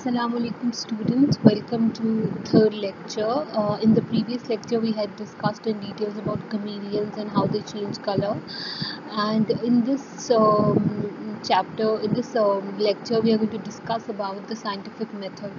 Assalamu alaikum students, welcome to third lecture. In the previous lecture we had discussed in details about chameleons and how they change color, and in this lecture we are going to discuss about the scientific method.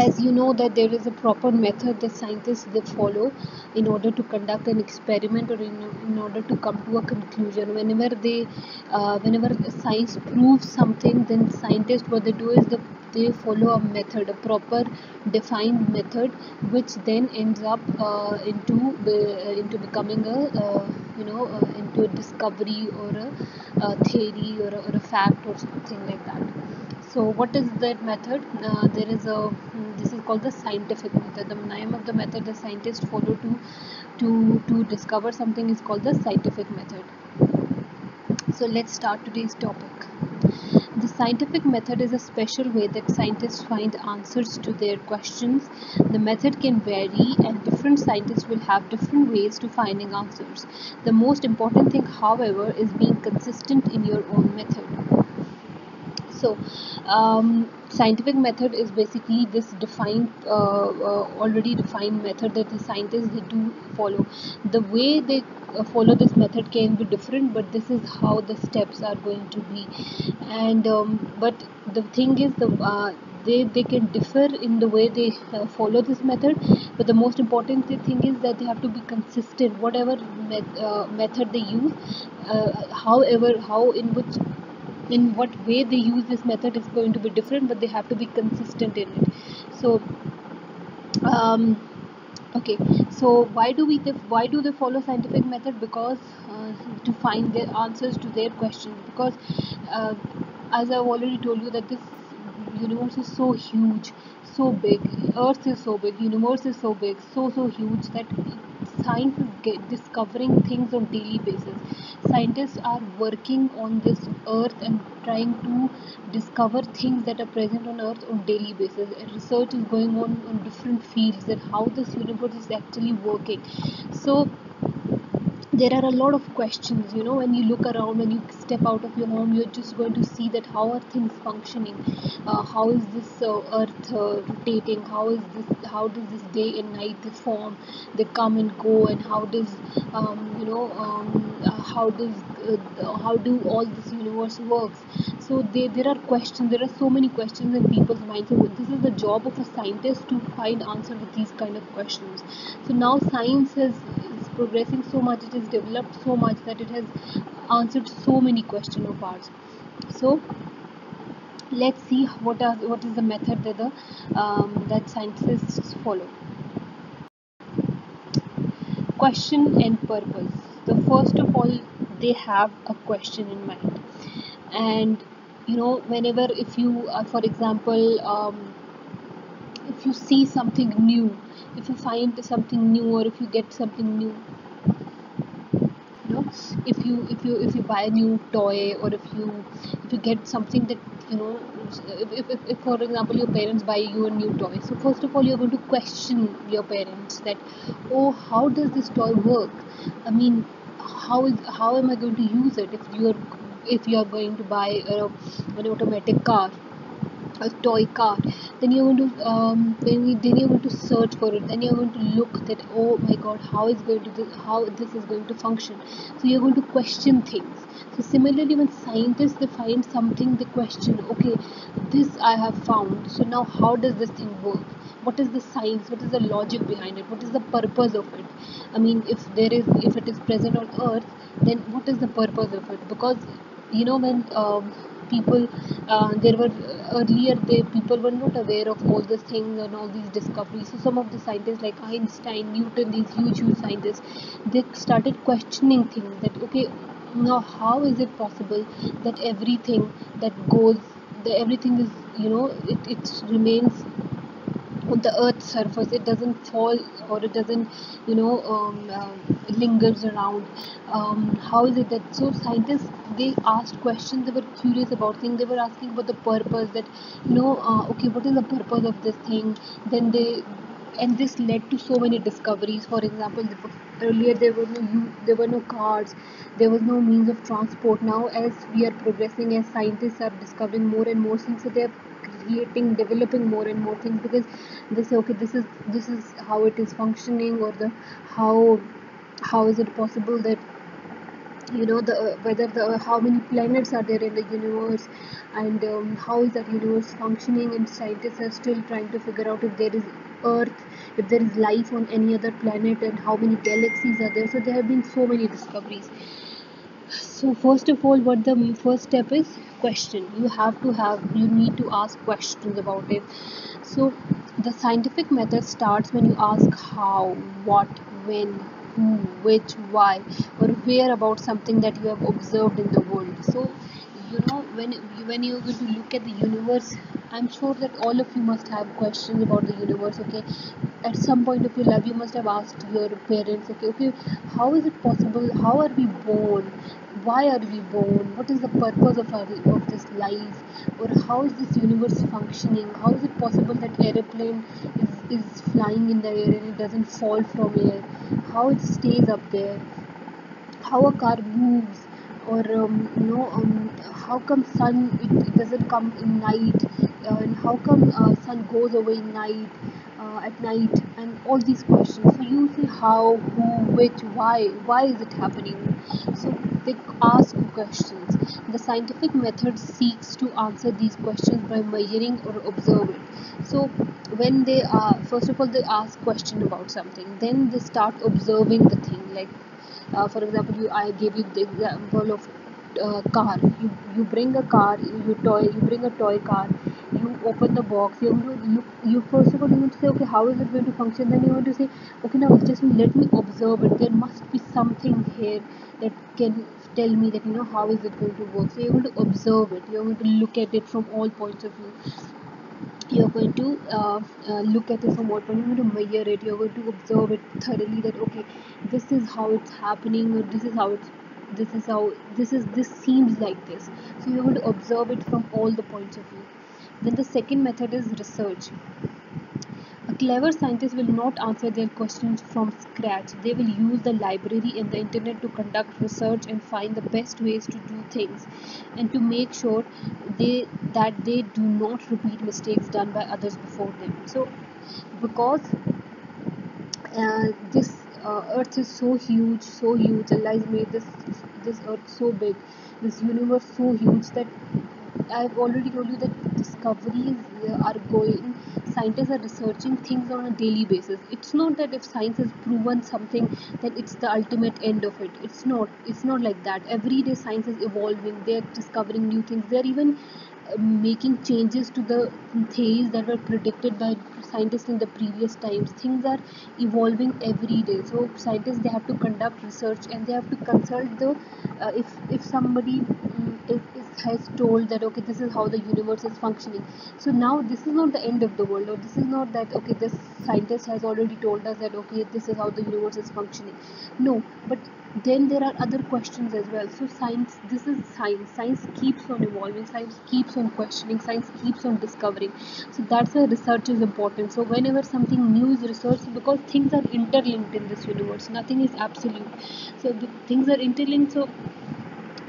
As you know that there is a proper method that scientists they follow in order to conduct an experiment, or in order to come to a conclusion. Whenever science proves something, then scientists what they do is they follow a method, a proper defined method, which then ends up into becoming into a discovery, or a theory, or a fact, or something like that. So what is that method? This is called the scientific method. The name of the method the scientists follow to discover something is called the scientific method. So let's start today's topic. The scientific method is a special way that scientists find answers to their questions. The method can vary, and different scientists will have different ways to finding answers. The most important thing, however, is being consistent in your own method. So, scientific method is basically this defined, already defined method that the scientists they do follow. The way they follow this method can be different, but this is how the steps are going to be. And but the thing is, they can differ in the way they follow this method, but the most important thing is that they have to be consistent. Whatever method they use, in what way they use this method is going to be different, but they have to be consistent in it. So okay, so why do they follow scientific method? Because to find their answers to their questions. Because as I've already told you that this universe is so huge, so big, earth is so big, universe is so big, so huge, that science is discovering things on daily basis. Scientists are working on this earth and trying to discover things that are present on earth on daily basis. Research is going on different fields, that how this universe is actually working. So there are a lot of questions, when you look around, when you step out of your home, you're just going to see that how are things functioning, how is this earth rotating, how does this day and night they form, they come and go, and how do all this universe works. So there are questions, there are so many questions in people's minds. So this is the job of a scientist, to find answer to these kind of questions. So now science is progressing so much, it has developed so much that it has answered so many questions of ours. So let's see what is the method that scientists follow. Question and purpose. So first of all, they have a question in mind, and whenever, if you for example, if you see something new, if you find something new, or if you get something new, if you buy a new toy, or if you get something that, if for example your parents buy you a new toy, so first of all you're going to question your parents that, oh, how does this toy work? I mean, how am I going to use it? If you are going to buy an automatic car, a toy car, then you're going to then you're going to search for it, then you're going to look that, oh my god, how this is going to function. So you're going to question things. So similarly, when scientists they find something, they question, okay, this I have found, so now how does this thing work? What is the science, what is the logic behind it, what is the purpose of it? I mean, if it is present on earth, then what is the purpose of it? Because when people there were earlier people were not aware of all these things and all these discoveries. So some of the scientists like Einstein, Newton, these huge scientists, they started questioning things, that okay, now how is it possible that everything is, it remains on the earth's surface, it doesn't fall, or it doesn't lingers around. How is it that, so scientists they asked questions, they were curious about things, they were asking about the purpose, that okay, what is the purpose of this thing? Then they and this led to so many discoveries. For example, earlier there were no cars, there was no means of transport. Now as we are progressing, as scientists are discovering more and more things, so they are creating, developing more and more things, because they say, okay, this is how it is functioning, or the how is it possible that, the whether the how many planets are there in the universe, and how is that universe functioning, and scientists are still trying to figure out if there is earth, if there is life on any other planet, and how many galaxies are there. So there have been so many discoveries. So first of all, what the first step is? Question. You need to ask questions about it. So the scientific method starts when you ask how, what, when, who, which, why, or where about something that you have observed in the world. So when you're going to look at the universe, I'm sure that all of you must have questions about the universe. Okay, at some point of your life you must have asked your parents, okay, how is it possible, how are we born, why are we born, what is the purpose of this life, or how is this universe functioning, how is it possible that aeroplane is flying in the air and it doesn't fall from air, how it stays up there, how a car moves, or how come it doesn't come in night, and how come sun goes away in night, at night, and all these questions. So you see how, who, which, why is it happening? So they ask questions. The scientific method seeks to answer these questions by measuring or observing. So when they are, first of all, they ask question about something, then they start observing the thing. Like, for example, I gave you the example of car. You bring a car, you bring a toy car, you open the box, you look, you first of all, you want to say, okay, how is it going to function? Then you want to say, okay, now just let me observe it, there must be something here that can tell me that, how is it going to work. So you're going to observe it, you're going to look at it from all points of view, you're going to look at it from what point, you're going to measure it, you're going to observe it thoroughly, that okay, this is how it's happening, or this seems like this. So you're going to observe it from all the points of view. Then the second method is research. A clever scientist will not answer their questions from scratch. They will use the library and the internet to conduct research and find the best ways to do things, and to make sure they do not repeat mistakes done by others before them. So because this earth is so huge, Allah has made this earth so big, this universe so huge, that I've already told you that discoveries are going. Scientists are researching things on a daily basis. It's not that if science has proven something, that it's the ultimate end of it. It's not. It's not like that. Every day science is evolving. They're discovering new things. They're even making changes to the theories that were predicted by scientists in the previous times. Things are evolving every day, so scientists, they have to conduct research, and they have to consult the if somebody has told that, okay, this is how the universe is functioning. So now this is not the end of the world, or this is not that, okay, this scientist has already told us that, okay, this is how the universe is functioning. No, but then there are other questions as well. So science, this is science keeps on evolving, science keeps on questioning, science keeps on discovering. So that's why research is important. So whenever something new is researched, because things are interlinked in this universe, nothing is absolute, so the things are interlinked. So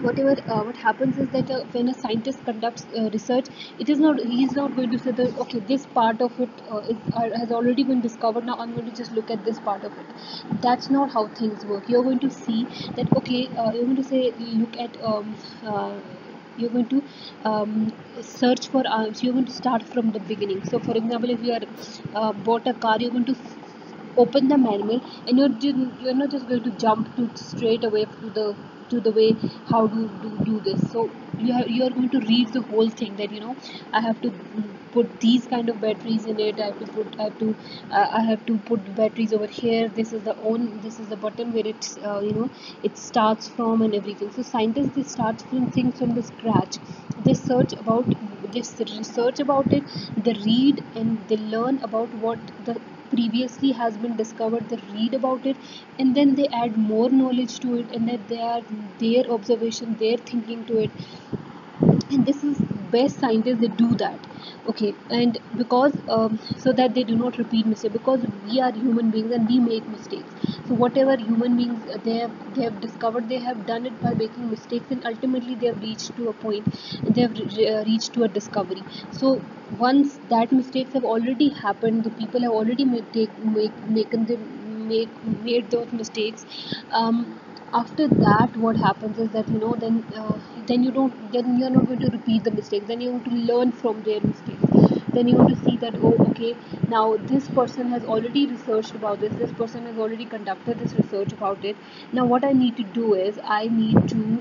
whatever what happens is that when a scientist conducts research, it is not he is not going to say that, okay, this part of it has already been discovered, now I'm going to just look at this part of it. That's not how things work. You're going to see that, okay, you're going to say, look at uh, you're going to search for so you're going to start from the beginning. So for example, if you are bought a car, you're going to open the manual, and you're not just going to jump to straight away to the way how do this. So you are going to read the whole thing, that I have to put these kind of batteries in it, I have to put batteries over here, this is the button where it's it starts from, and everything. So scientists, they start from things from the scratch. They search about they research about it, they read and they learn about what the previously has been discovered, they read about it, and then they add more knowledge to it, and then they add their observation, their thinking to it. And best scientists, they do that. Okay, and because so that they do not repeat mistake, because we are human beings and we make mistakes. So whatever human beings they have discovered, they have done it by making mistakes, and ultimately they have reached to a point, and they have reached to a discovery. So once that mistakes have already happened, the people have already made those mistakes. After that, what happens is that, then you don't then you're not going to repeat the mistakes, then you're going to learn from their mistakes. Then you're going to see that, oh, okay, now this person has already researched about this person has already conducted this research about it. Now what I need to do is, I need to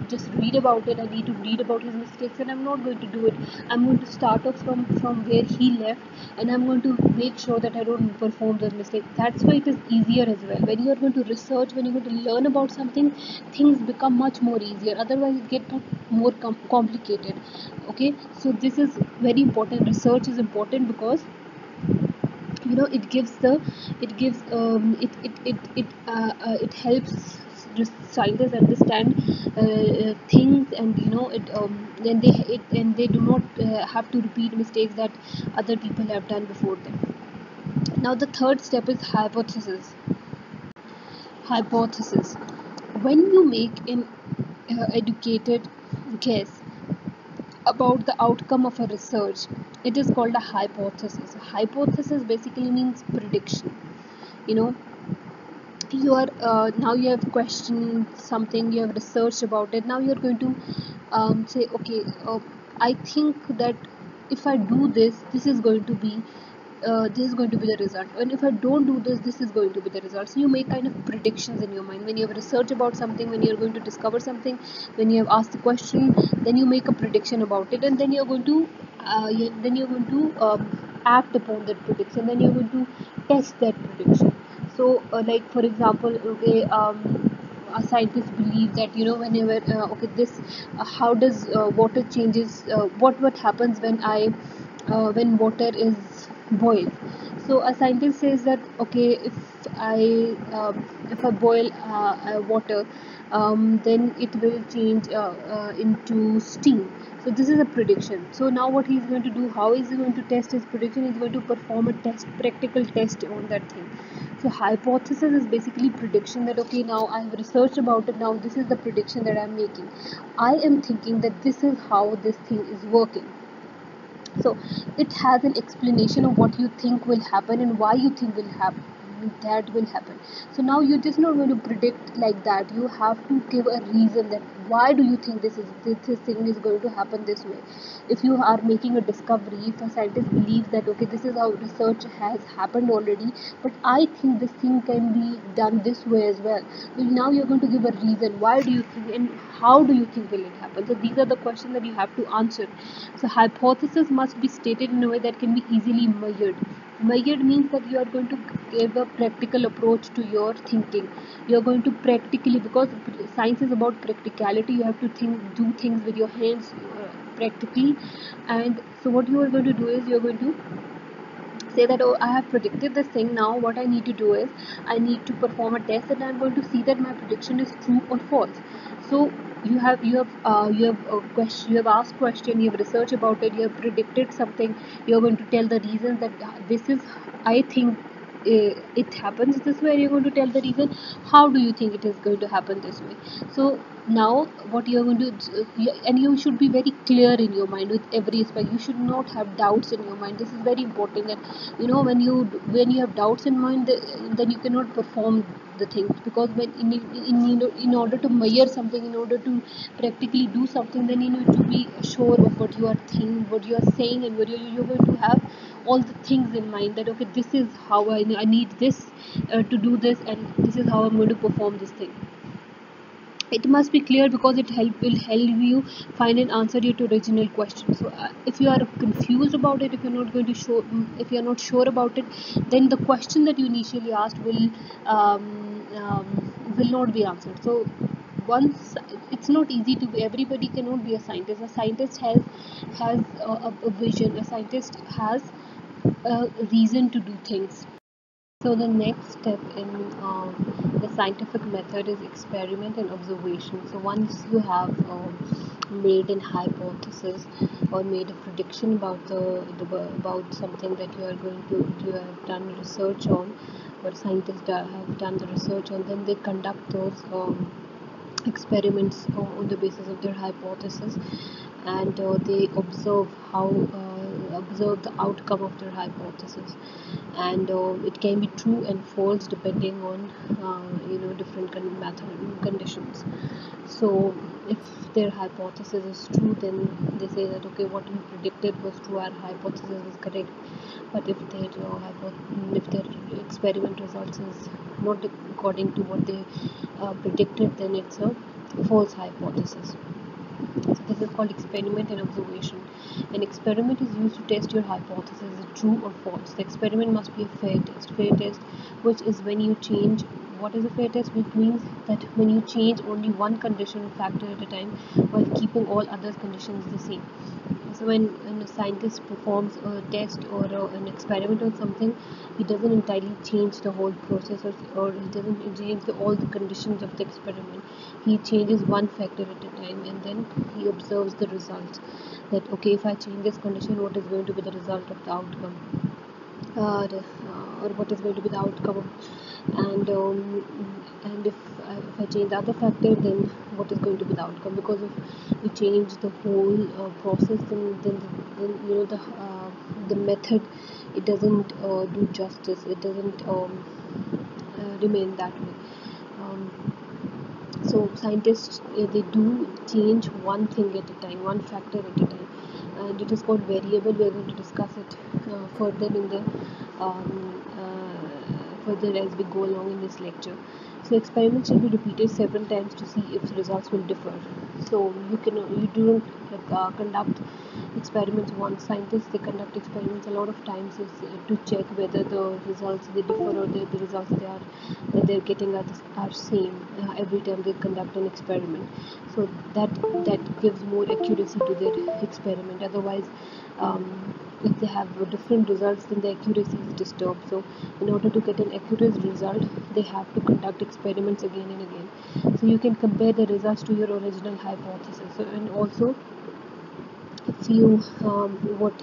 just read about it. I need to read about his mistakes, and I'm not going to do it. I'm going to start off from where he left, and I'm going to make sure that I don't perform those mistakes. That's why it is easier as well. When you're going to research, when you're going to learn about something, things become much more easier. Otherwise it gets more complicated. Okay, so this is very important. Research is important because it helps scientists understand things, and they do not have to repeat mistakes that other people have done before them. Now the third step is hypothesis. When you make an educated guess about the outcome of a research, it is called a hypothesis. A hypothesis basically means prediction. You know, you are now you have questioned something, you have researched about it. Now you are going to say, okay, I think that if I do this, this is going to be the result, and if I don't do this, this is going to be the result. So you make kind of predictions in your mind when you have researched about something, when you're going to discover something, when you have asked the question, then you make a prediction about it, and then you're going to act upon that prediction. Then you're going to test that prediction. So like for example, okay, a scientist believe that, whenever okay, this how does water changes, what happens when water is boiled. So a scientist says that, okay, if I boil water, then it will change into steam. So this is a prediction. So now what he's going to do, how is he going to test his prediction? He's going to perform a practical test on that thing. So hypothesis is basically prediction, that okay, now I have researched about it, now this is the prediction that I'm making. I am thinking that this is how this thing is working. So it has an explanation of what you think will happen and why you think that will happen. So now you're just not going to predict like that. You have to give a reason that why do you think this thing is going to happen this way. If you are making a discovery, if a scientist believes that, okay, this is how research has happened already, but I think this thing can be done this way as well. So now you're going to give a reason, why do you think and how do you think will it happen. So these are the questions that you have to answer. So hypothesis must be stated in a way that can be easily measured. Measured means that you are going to give a practical approach to your thinking. You are going to practically, because science is about practicality, you have to do things with your hands practically. And so what you are going to do is, you are going to say that, oh, I have predicted this thing. Now what I need to do is, I need to perform a test, and I'm going to see that my prediction is true or false. So you have asked question, you have researched about it, you have predicted something. You're going to tell the reasons that this is, I think it happens this way, and you're going to tell the reason how do you think it is going to happen this way. So now what you're going to do, and you should be very clear in your mind with every aspect. You should not have doubts in your mind. This is very important, that when you have doubts in mind, then you cannot perform the things. Because when in order to measure something, in order to practically do something, then you need to be sure of what you are thinking, what you are saying, and what you're going to have all the things in mind, that okay, this is how I need this to do this, and this is how I'm going to perform this thing. It must be clear, because it will help you find an answer to your original question. So if you are confused about it, if you're not going to show if you're not sure about it, then the question that you initially asked will not be answered. So once, it's not easy to be, everybody cannot be a scientist. A scientist has a vision. A scientist has a reason to do things. So the next step in the scientific method is experiment and observation. So once you have made an hypothesis or made a prediction about about something that you have done research on, or scientists have done the research on, then they conduct those experiments on the basis of their hypothesis, and they observe the outcome of their hypothesis, and it can be true and false depending on different conditions. So if their hypothesis is true, then they say that okay, what we predicted was true, our hypothesis was correct. But if their experiment results is not according to what they predicted, then it's a false hypothesis. So this is called experiment and observation. An experiment is used to test your hypothesis is it true or false. The experiment must be a fair test. Fair test, which is when you change. What is a fair test? Which means that when you change only one condition or factor at a time while keeping all other conditions the same. So when a scientist performs a test or an experiment on something, he doesn't entirely change the whole process, or he doesn't change all the conditions of the experiment. He changes one factor at a time, and then he observes the results. That okay, if I change this condition, what is going to be the result of the outcome? Or what is going to be the outcome of, and if I change the other factor, then what is going to be the outcome? Because if we change the whole process, then the method, it doesn't do justice, it doesn't remain that way. So scientists, they do change one thing at a time, one factor at a time, and it is called variable. We are going to discuss it further in the further as we go along in this lecture. So experiments should be repeated several times to see if results will differ. So you don't conduct experiments once. Scientists, they conduct experiments a lot of times to check whether the results they differ, or the results they're getting are same every time they conduct an experiment. So that gives more accuracy to their experiment. Otherwise, if they have different results, then the accuracy is disturbed. So in order to get an accurate result, they have to conduct experiments again and again. So you can compare the results to your original hypothesis. So, and also, if you what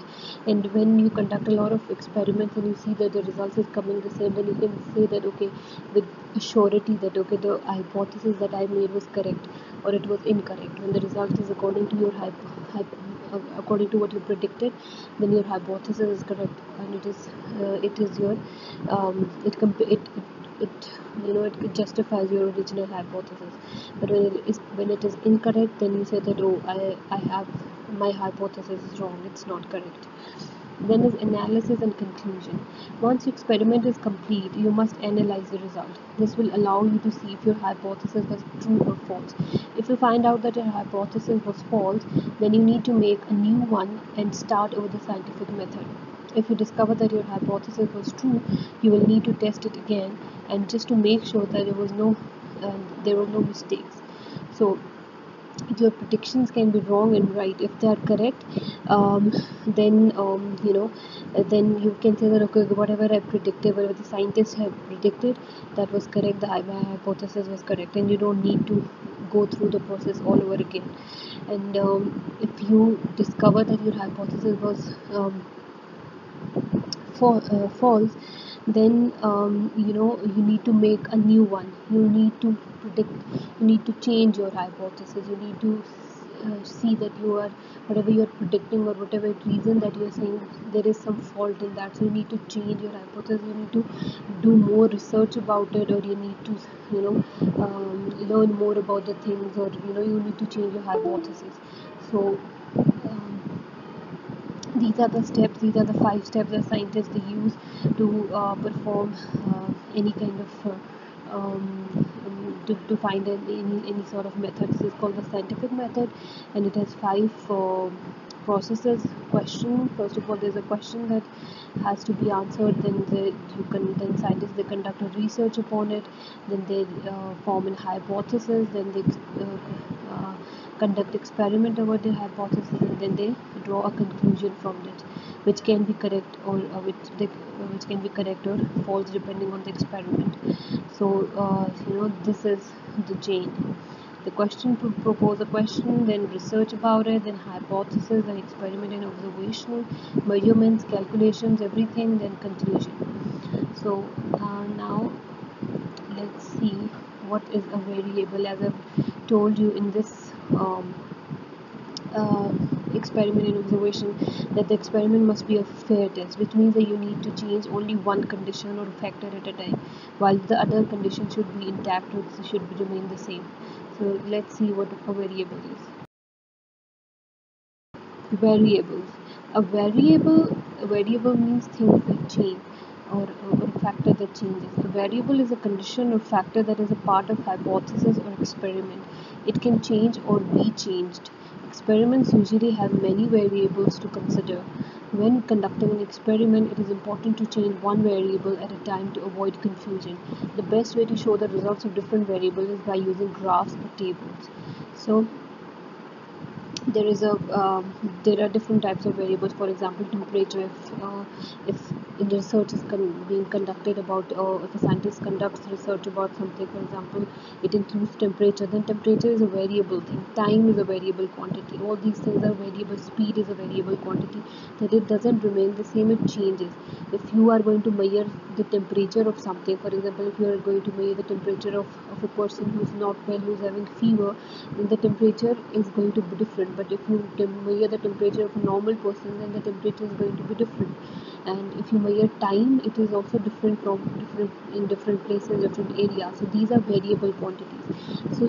and when you conduct a lot of experiments and you see that the results is coming the same, then you can say that okay, with surety, that okay, the hypothesis that I made was correct or it was incorrect. When the result is according to your according to what you predicted, then your hypothesis is correct, and it is your it it justifies your original hypothesis. But when it is incorrect, then you say that oh, I have my hypothesis is wrong, it's not correct. Then is analysis and conclusion. Once your experiment is complete, you must analyze the result. This will allow you to see if your hypothesis was true or false. If you find out that your hypothesis was false, then you need to make a new one and start over the scientific method. If you discover that your hypothesis was true, you will need to test it again, and just to make sure that there were no mistakes. So your predictions can be wrong and right. If they are correct, then then you can say that okay, whatever I predicted, whatever the scientists have predicted, that was correct, my hypothesis was correct, and you don't need to go through the process all over again. And if you discover that your hypothesis was false, then you need to make a new one. You need to you need to change your hypothesis. You need to see that whatever you are predicting, or whatever reason that you are saying, there is some fault in that. So you need to change your hypothesis. You need to do more research about it, or you need to learn more about the things, or you need to change your hypothesis. So um, these are the 5 steps that scientists they use to perform any kind of to find any sort of method. This is called the scientific method, and it has 5 processes. Question: first of all, there's a question that has to be answered. Then scientists they conduct a research upon it. Then they form a hypothesis. Then they uh, conduct experiment over the hypothesis, and then they draw a conclusion from it, which can be correct, or which can be correct or false depending on the experiment. So this is the chain. The question propose a question, then research about it, then hypothesis, then experiment and observation, measurements, calculations, everything, then conclusion. So now let's see what is a variable. As I've told you in this uh, experiment and observation, that the experiment must be a fair test, which means that you need to change only one condition or factor at a time, while the other condition should be intact or should remain the same. So let's see what a variable is. Variables. A variable means things that change, or a factor that changes. A variable is a condition or factor that is a part of hypothesis or experiment. It can change or be changed. Experiments usually have many variables to consider. When conducting an experiment, it is important to change one variable at a time to avoid confusion. The best way to show the results of different variables is by using graphs or tables. So there is a there are different types of variables. For example, temperature. If the research is being conducted about, if a scientist conducts research about something, for example, it includes temperature, then temperature is a variable thing. Time is a variable quantity. All these things are variable. Speed is a variable quantity, that it doesn't remain the same, it changes. If you are going to measure the temperature of something, for example, if you are going to measure the temperature of a person who's not well, who's having fever, then the temperature is going to be different. But if you measure the temperature of a normal person, then the temperature is going to be different. And if you measure time, it is also different in different places, different areas. So these are variable quantities. So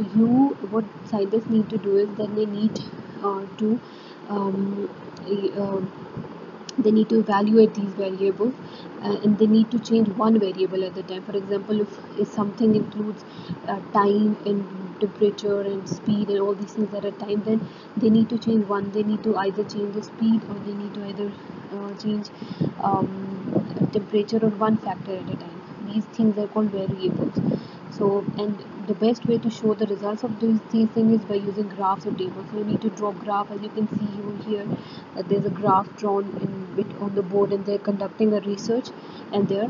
what scientists need to do is that they need to um, uh, they need to evaluate these variables, and they need to change one variable at the time. For example, if something includes time and temperature and speed and all these things at a time, then they need to change one. They need to either change the speed, or they need to either change temperature, or one factor at a time. These things are called variables. So, and the best way to show the results of these things is by using graphs or tables. So you need to draw graph. As you can see over here, there's a graph drawn on the board, and they're conducting a research, and they're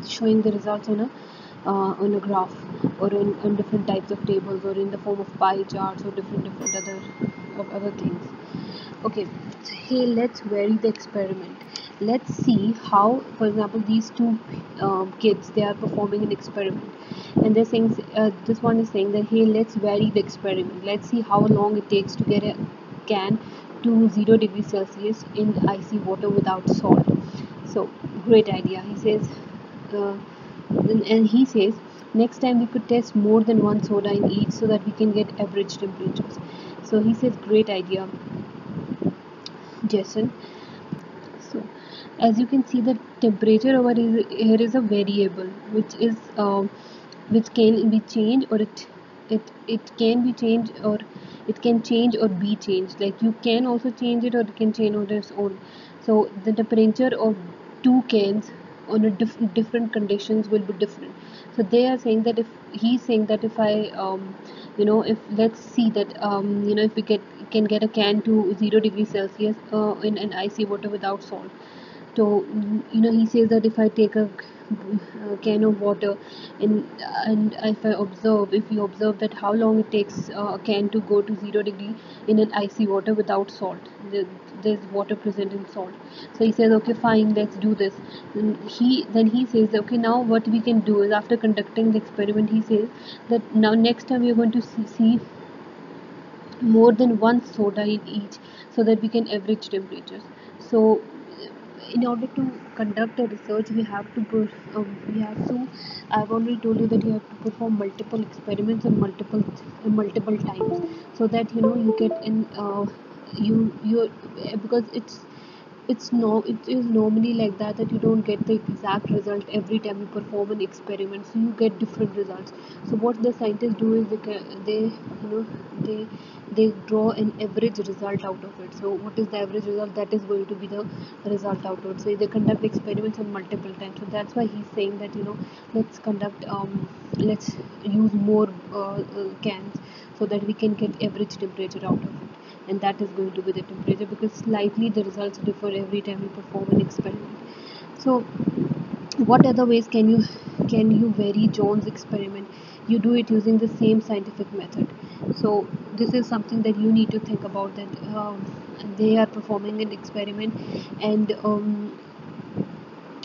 showing the results on a graph, or in different types of tables, or in the form of pie charts, or different other things. Okay, so hey, let's vary the experiment. Let's see how, for example, these two kids, they are performing an experiment, and they're saying, this one is saying that, hey, let's vary the experiment. Let's see how long it takes to get a can to 0 degrees Celsius in icy water without salt. So great idea, he says. uh, and he says, next time we could test more than one soda in each, so that we can get average temperatures. So he says, great idea, Jason. So as you can see, the temperature over here is a variable, which can be changed, or it can be changed, or it can change or be changed. Like, you can also change it, or it can change on its own. So the temperature of two cans on a different conditions will be different. So they are saying that, if he's saying that, if I if, let's see that, if we can get a can to 0 degrees Celsius in an icy water without salt. So he says that, if I take a can of water, and if you observe that how long it takes a can to go to 0 degree in an icy water without salt, there's water present in salt. So he says, okay, fine, let's do this. Then he says, okay, now what we can do is, after conducting the experiment, he says that, now next time we're going to see more than one soda in each, so that we can average temperatures. So in order to conduct a research, we have to, I've already told you that you have to perform multiple experiments on multiple times, so that you get in you because it is normally like that you don't get the exact result every time you perform an experiment, so you get different results. So what the scientists do is, they they draw an average result out of it. So what is the average result? That is going to be the result out of it. So they conduct experiments on multiple times. So that's why he's saying that, let's conduct let's use more cans, so that we can get average temperature out of it, and that is going to be the temperature, because slightly the results differ every time you perform an experiment. So what other ways can you vary John's experiment? you do it using the same scientific method. So this is something that you need to think about, that they are performing an experiment, and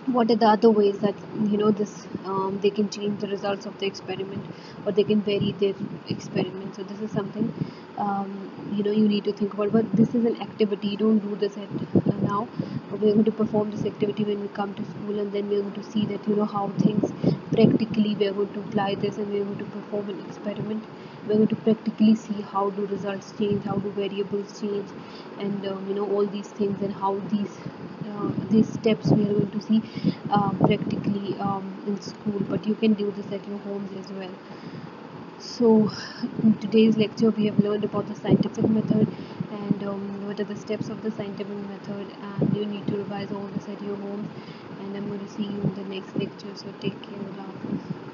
what are the other ways that this they can change the results of the experiment, or they can vary their experiment. So this is something you need to think about. But this is an activity, you don't do this at now. We're going to perform this activity when we come to school, and then we're going to see that how things practically, we're going to apply this, and we're going to perform an experiment. We're going to practically see how do results change, how do variables change, and all these things, and how these steps we are going to see practically in school, but you can do this at your homes as well. So in today's lecture we have learned about the scientific method, and what are the steps of the scientific method, and you need to revise all this at your home. And I'm going to see you in the next lecture, so take care. Allah Hafiz.